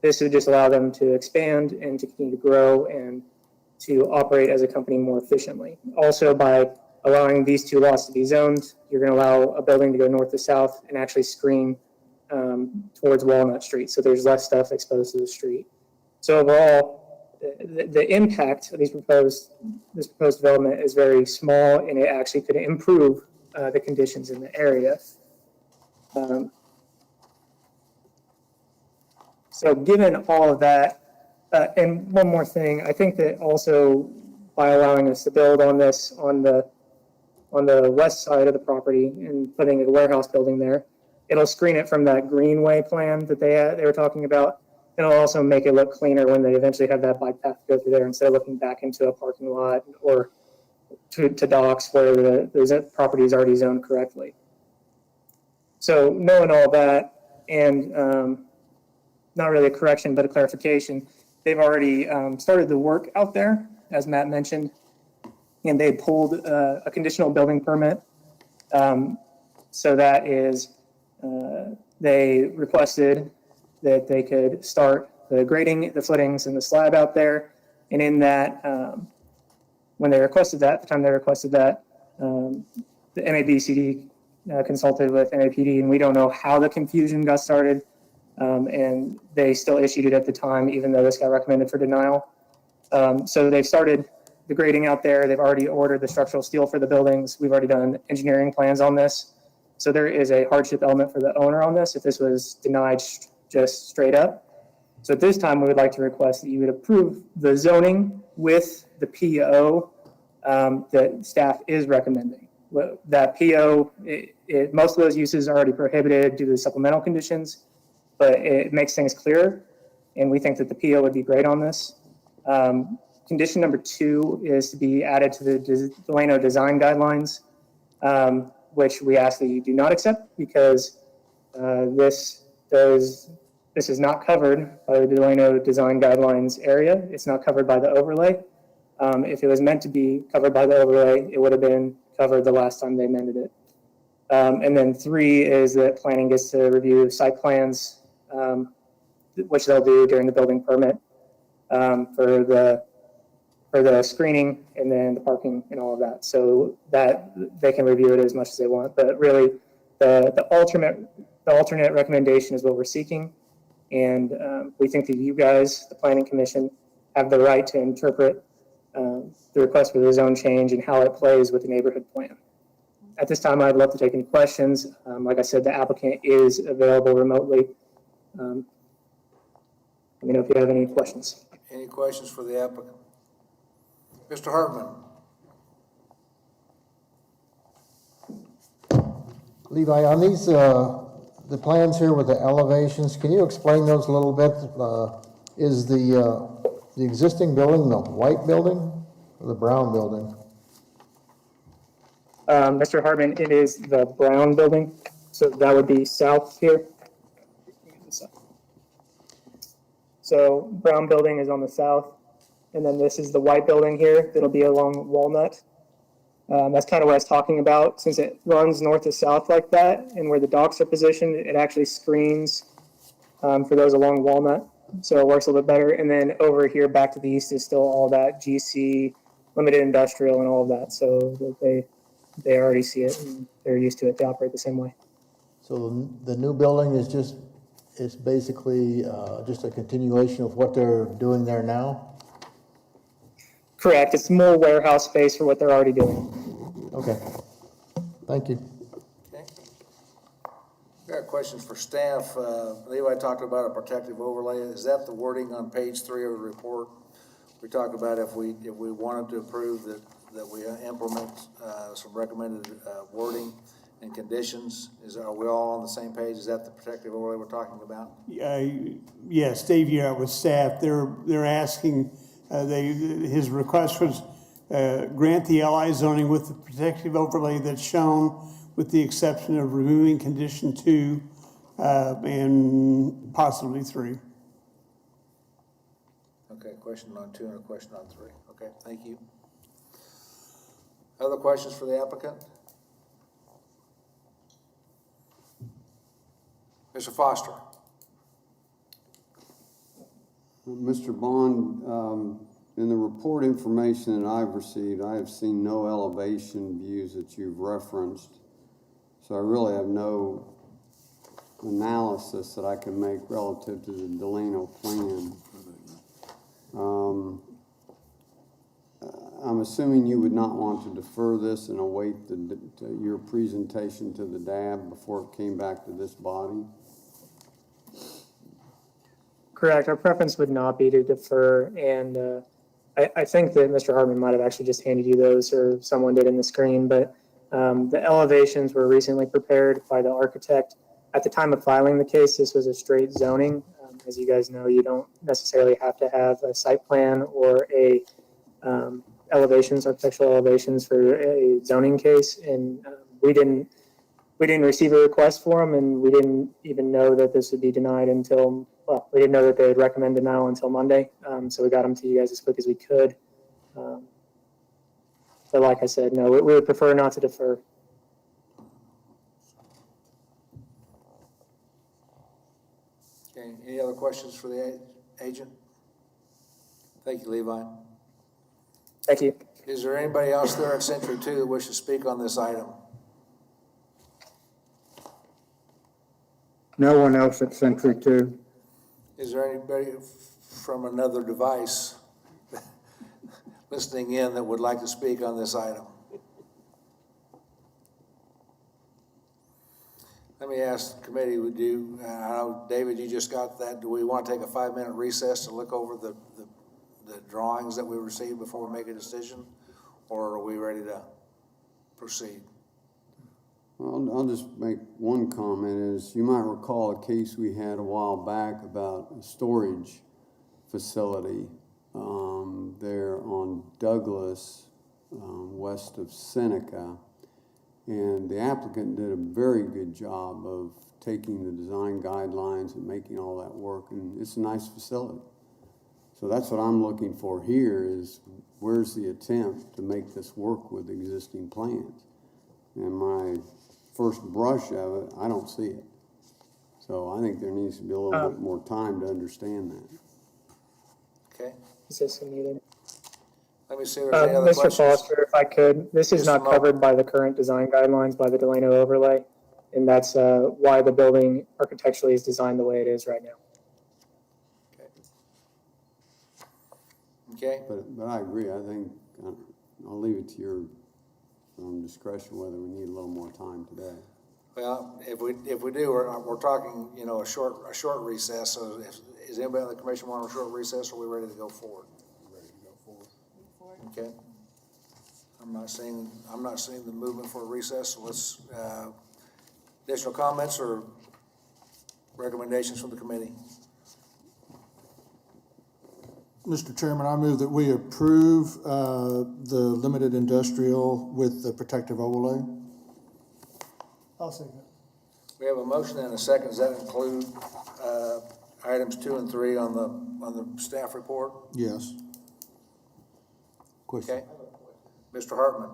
This would just allow them to expand and to continue to grow and to operate as a company more efficiently. Also, by allowing these two lots to be zoned, you're going to allow a building to go north to south and actually screen towards Walnut Street. So there's less stuff exposed to the street. So overall, the impact of this proposed development is very small, and it actually could improve the conditions in the area. So given all of that, and one more thing, I think that also by allowing us to build on this on the west side of the property and putting a warehouse building there, it'll screen it from that greenway plan that they were talking about. It'll also make it look cleaner when they eventually have that bike path to go through there instead of looking back into a parking lot or to docks where the property is already zoned correctly. So knowing all that, and not really a correction, but a clarification, they've already started the work out there, as Matt mentioned, and they pulled a conditional building permit. So that is, they requested that they could start the grading, the footings, and the slab out there. And in that, when they requested that, the time they requested that, the MAPC consulted with MAPD, and we don't know how the confusion got started. And they still issued it at the time, even though this got recommended for denial. So they've started the grading out there. They've already ordered the structural steel for the buildings. We've already done engineering plans on this. So there is a hardship element for the owner on this if this was denied just straight up. So at this time, we would like to request that you would approve the zoning with the PO that staff is recommending. That PO, most of those uses are already prohibited due to the supplemental conditions, but it makes things clearer, and we think that the PO would be great on this. Condition number 2 is to be added to the Delano design guidelines, which we ask that you do not accept because this is not covered by the Delano design guidelines area. It's not covered by the overlay. If it was meant to be covered by the overlay, it would have been covered the last time they amended it. And then 3 is that planning gets to review site plans, which they'll do during the building permit for the screening and then the parking and all of that, so that they can review it as much as they want. But really, the alternate recommendation is what we're seeking, and we think that you guys, the Planning Commission, have the right to interpret the request for the zone change and how it plays with the neighborhood plan. At this time, I'd love to take any questions. Like I said, the applicant is available remotely. Let me know if you have any questions. Any questions for the applicant? Mr. Hartman. Levi, on these, the plans here with the elevations, can you explain those a little bit? Is the existing building the white building or the brown building? Mr. Hartman, it is the brown building, so that would be south here. So brown building is on the south, and then this is the white building here that'll be along Walnut. That's kind of what I was talking about. Since it runs north to south like that, and where the docks are positioned, it actually screens for those along Walnut, so it works a little bit better. And then over here back to the east is still all that GC, limited industrial, and all of that. So they already see it and they're used to it. They operate the same way. So the new building is it's basically just a continuation of what they're doing there now? Correct. It's more warehouse space for what they're already doing. Okay. Thank you. Okay. Got questions for staff. Levi talked about a protective overlay. Is that the wording on page 3 of the report? We talked about if we wanted to approve that we implement some recommended wording and conditions. Are we all on the same page? Is that the protective overlay we're talking about? Yes, Dave here with staff. They're asking, his request was grant the LI zoning with the protective overlay that's shown, with the exception of removing condition 2 and possibly 3. Okay, question on 2 and a question on 3. Okay, thank you. Other questions for the applicant? Mr. Foster. Mr. Bond, in the report information that I've received, I have seen no elevation views that you've referenced. So I really have no analysis that I can make relative to the Delano plan. I'm assuming you would not want to defer this and await your presentation to the DAB before it came back to this body? Correct. Our preference would not be to defer, and I think that Mr. Hartman might have actually just handed you those, or someone did in the screen, but the elevations were recently prepared by the architect. At the time of filing the case, this was a straight zoning. As you guys know, you don't necessarily have to have a site plan or a architectural elevations for a zoning case, and we didn't receive a request for them, and we didn't even know that this would be denied until, well, we didn't know that they would recommend denial until Monday, so we got them to you guys as quick as we could. But like I said, no, we would prefer not to defer. Okay, any other questions for the agent? Thank you, Levi. Thank you. Is there anybody else there at Century 2 that wishes to speak on this item? No one else at Century 2. Is there anybody from another device listening in that would like to speak on this item? Let me ask the committee, would you, I know, David, you just got that. Do we want to take a 5-minute recess to look over the drawings that we received before we make a decision? Or are we ready to proceed? Well, I'll just make one comment. Is you might recall a case we had a while back about a storage facility there on Douglas, west of Seneca. And the applicant did a very good job of taking the design guidelines and making all that work, and it's a nice facility. So that's what I'm looking for here is where's the attempt to make this work with existing plans? And my first brush of it, I don't see it. So I think there needs to be a little bit more time to understand that. Okay. Is this a meeting? Let me see if there's any other Mr. questions. Foster, if I could, this is not covered by the current design guidelines by the Delano overlay, and that's why the building architecturally is designed the way it is right now. Okay. But I agree. I think I'll leave it to your discretion whether we need a little more time today. Well, if we do, we're talking, you know, a short recess. So is anybody on the commission want a short recess, or are we ready to go forward? Ready to go forward. Okay. I'm not seeing the movement for a recess. So let's additional comments or recommendations from the committee. Mr. Chairman, I move that we approve the limited industrial with the protective overlay. I'll second it. We have a motion and a second. Does that include items 2 and 3 on the staff report? Yes. Question. Okay. Mr. Hartman.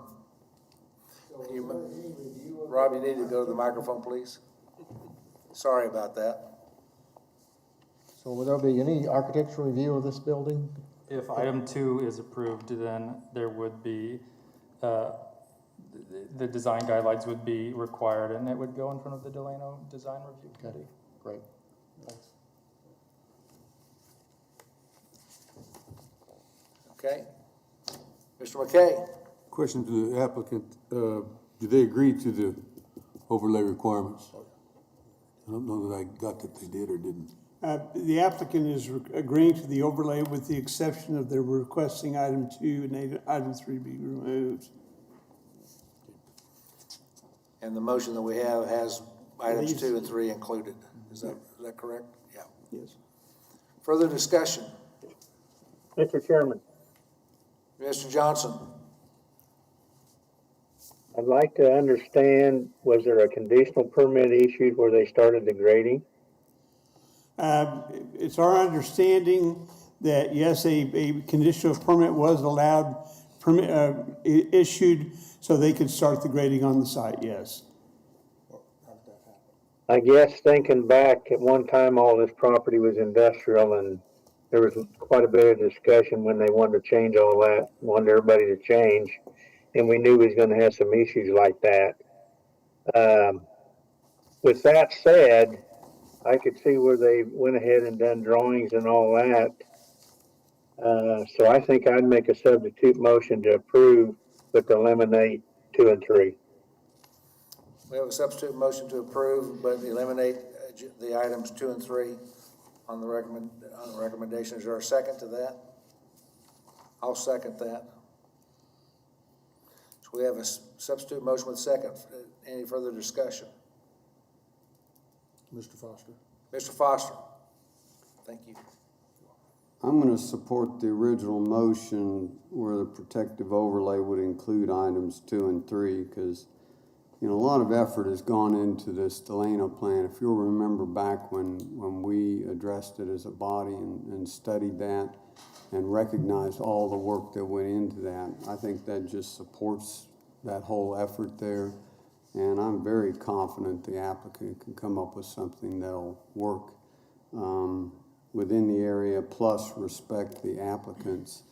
Rob, you need to go to the microphone, please. Sorry about that. So will there be any architectural review of this building? If item 2 is approved, then there would be, the design guidelines would be required, and it would go in front of the Delano Design Review Committee. Great, thanks. Okay. Mr. McKay. Question to the applicant, do they agree to the overlay requirements? I don't know that I got that they did or didn't. The applicant is agreeing to the overlay with the exception of they're requesting item 2 and item 3 be removed. And the motion that we have has items 2 and 3 included. Is that correct? Yeah. Yes. Further discussion? Mr. Chairman, Mr. Johnson. I'd like to understand, was there a conditional permit issued where they started the grading? It's our understanding that, yes, a conditional permit was allowed, issued so they could start the grading on the site, yes. I guess thinking back, at one time all this property was industrial and there was quite a bit of discussion when they wanted to change all that, wanted everybody to change, and we knew we was going to have some issues like that. With that said, I could see where they went ahead and done drawings and all that. So I think I'd make a substitute motion to approve, but to eliminate 2 and 3. We have a substitute motion to approve, but eliminate the items 2 and 3 on the recommendation. Is there a second to that? I'll second that. So we have a substitute motion with second. Any further discussion? Mr. Foster. Mr. Foster. Thank you. I'm going to support the original motion where the protective overlay would include items 2 and 3 because, you know, a lot of effort has gone into this Delano plan. If you'll remember back when we addressed it as a body and studied that and recognized all the work that went into that, I think that just supports that whole effort there. And I'm very confident the applicant can come up with something that'll work within the area, plus respect the applicant's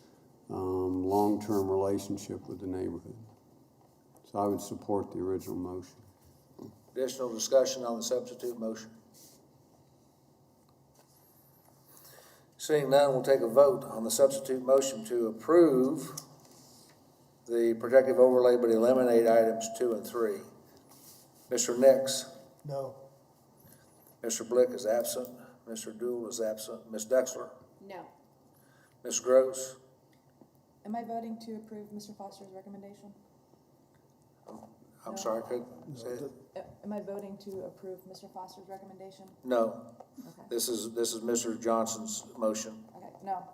long-term relationship with the neighborhood. So I would support the original motion. Additional discussion on the substitute motion? Seeing none, we'll take a vote on the substitute motion to approve the protective overlay but eliminate items 2 and 3. Mr. Nix? No. Mr. Blick is absent. Mr. Dool is absent. Ms. Dexler? No. Ms. Gross? Am I voting to approve Mr. Foster's recommendation? I'm No. sorry, could say it? Am I voting to approve Mr. Foster's recommendation? No. Okay. This is Mr. Johnson's motion. Okay, no.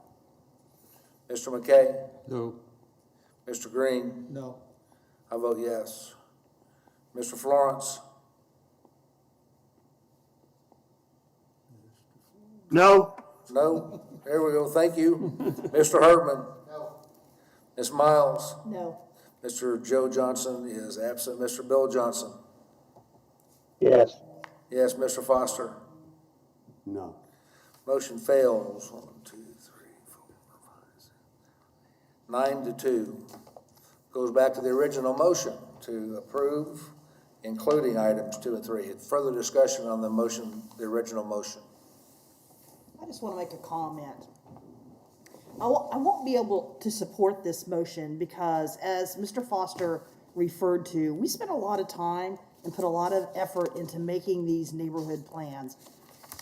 Mr. McKay? No. Mr. Green? No. I vote yes. Mr. Florence? No. No? There we go. Thank you. Mr. Hartman? No. Ms. Miles? No. Mr. Joe Johnson is absent. Mr. Bill Johnson? Yes. Yes. Mr. Foster? No. Motion fails. 1, 2, 3, 4, 5, 6. 9 to 2. Goes back to the original motion to approve, including items 2 and 3. Further discussion on the motion, the original motion. I just want to make a comment. I won't be able to support this motion because, as Mr. Foster referred to, we spent a lot of time and put a lot of effort into making these neighborhood plans.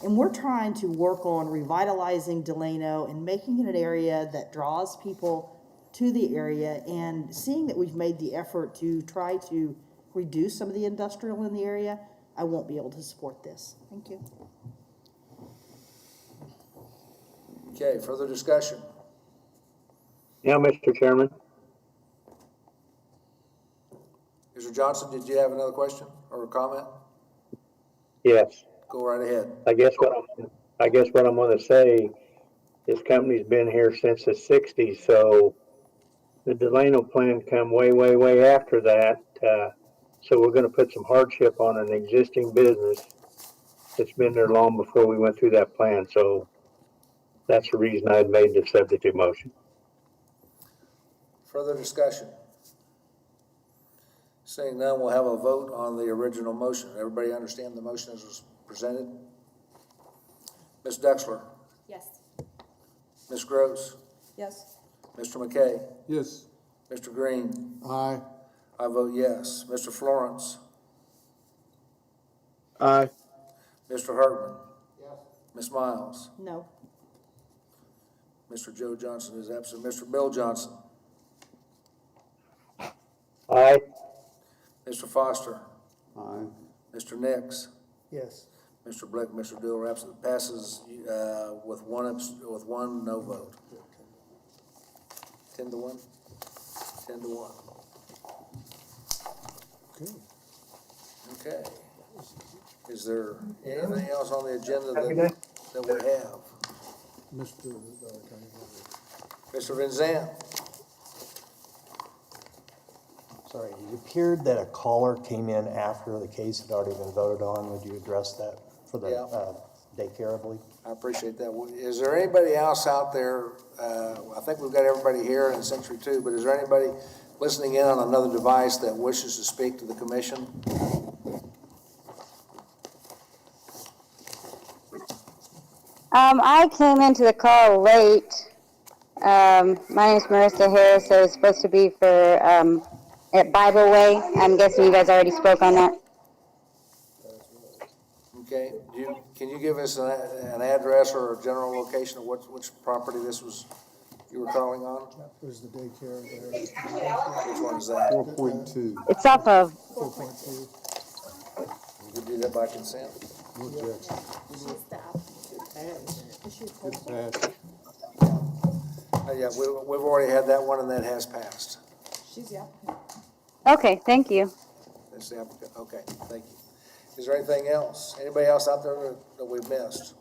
And we're trying to work on revitalizing Delano and making it an area that draws people to the area, and seeing that we've made the effort to try to reduce some of the industrial in the area, I won't be able to support this. Thank you. Okay, further discussion. Yeah, Mr. Chairman. Mr. Johnson, did you have another question or a comment? Yes. Go right ahead. I guess what I'm going to say, this company's been here since the 60s, so the Delano plan come way, way, way after that. So we're going to put some hardship on an existing business that's been there long before we went through that plan. So that's the reason I made the substitute motion. Further discussion. Seeing none, we'll have a vote on the original motion. Everybody understand the motion as was presented? Ms. Dexler? Yes. Ms. Gross? Yes. Mr. McKay? Yes. Mr. Green? Aye. I vote yes. Mr. Florence? Aye. Mr. Hartman? Yes. Ms. Miles? No. Mr. Joe Johnson is absent. Mr. Bill Johnson? Aye. Mr. Foster? Aye. Mr. Nix? Yes. Mr. Blick, Mr. Dill are absent. Passes with one no vote. 10 to 1? 10 to 1. Okay. Okay. Is there anything else on the agenda that we have? Mr. Van Zandt? Sorry, it appeared that a caller came in after the case had already been voted on. Would you address that for the daycare, I believe? I appreciate that. Is there anybody else out there, I think we've got everybody here in Century 2, but is there anybody listening in on another device that wishes to speak to the commission? I came into the call late. My name is Marissa Harris. I was supposed to be for at Bible Way. I'm guessing you guys already spoke on that. Okay, can you give us an address or a general location of which property this was, you were calling on? There's the daycare there. Which one is that? 4.2. It's off of 4.2. You can do that by consent? No objection. It's passed. Yeah, we've already had that one and that has passed. She's the applicant. Okay, thank you. That's the applicant, okay, thank you. Is there anything else? Anybody else out there that we've missed?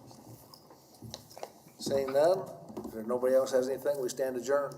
Seeing none, if nobody else has anything, we stand adjourned.